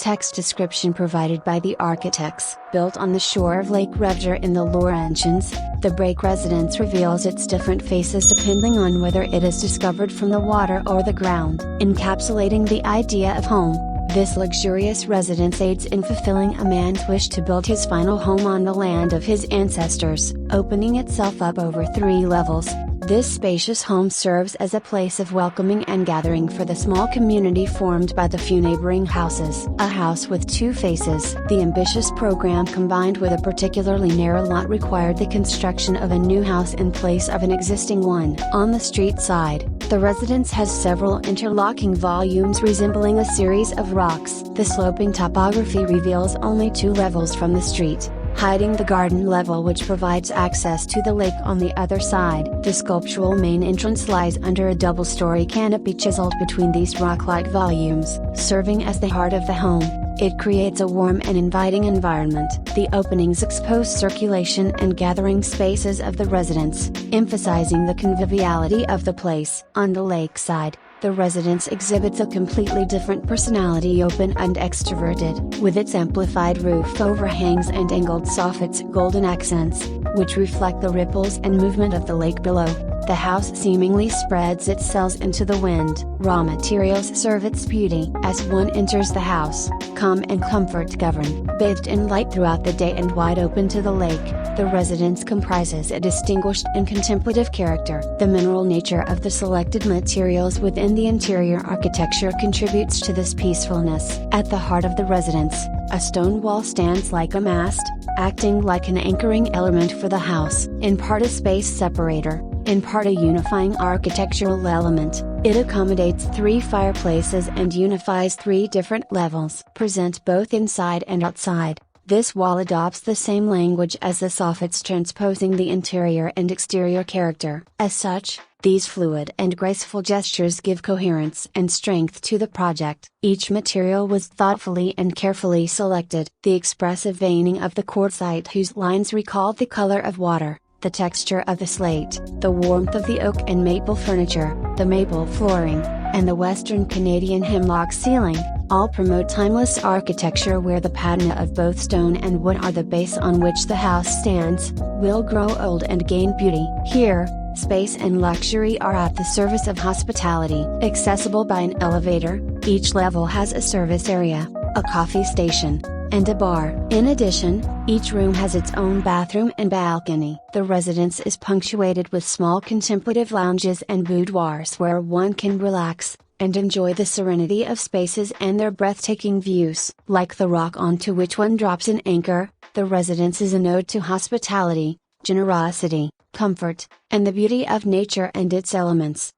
Text description provided by the architects. Built on the shore of Lake Revdor in the Laurentians, the break residence reveals its different faces depending on whether it is discovered from the water or the ground. Encapsulating the idea of home, this luxurious residence aids in fulfilling a man's wish to build his final home on the land of his ancestors. Opening itself up over 3 levels, this spacious home serves as a place of welcoming and gathering for the small community formed by the few neighboring houses. A house with 2 faces. The ambitious program combined with a particularly narrow lot required the construction of a new house in place of an existing one. On the street side, the residence has several interlocking volumes resembling a series of rocks. The sloping topography reveals only 2 levels from the street, hiding the garden level which provides access to the lake on the other side. The sculptural main entrance lies under a double-story canopy chiseled between these rock-like volumes. Serving as the heart of the home, it creates a warm and inviting environment. The openings expose circulation and gathering spaces of the residence, emphasizing the conviviality of the place. On the lakeside, the residence exhibits a completely different personality, open and extroverted, with its amplified roof overhangs and angled soffits golden accents, which reflect the ripples and movement of the lake below. The house seemingly spreads its sails into the wind. Raw materials serve its beauty. As one enters the house, calm and comfort govern. Bathed in light throughout the day and wide open to the lake, the residence comprises a distinguished and contemplative character. The mineral nature of the selected materials within the interior architecture contributes to this peacefulness. At the heart of the residence, a stone wall stands like a mast, acting like an anchoring element for the house. In part a space separator, in part a unifying architectural element, it accommodates 3 fireplaces and unifies 3 different levels. Present both inside and outside, this wall adopts the same language as the soffits, transposing the interior and exterior character. As such, these fluid and graceful gestures give coherence and strength to the project. Each material was thoughtfully and carefully selected. The expressive veining of the quartzite whose lines recalled the color of water, the texture of the slate, the warmth of the oak and maple furniture, the maple flooring, and the Western Canadian hemlock ceiling, all promote timeless architecture where the patina of both stone and wood are the base on which the house stands, will grow old and gain beauty. Here, space and luxury are at the service of hospitality. Accessible by an elevator, each level has a service area, a coffee station, and a bar. In addition, each room has its own bathroom and balcony. The residence is punctuated with small contemplative lounges and boudoirs where one can relax and enjoy the serenity of spaces and their breathtaking views. Like the rock onto which one drops an anchor, the residence is an ode to hospitality, generosity, comfort, and the beauty of nature and its elements.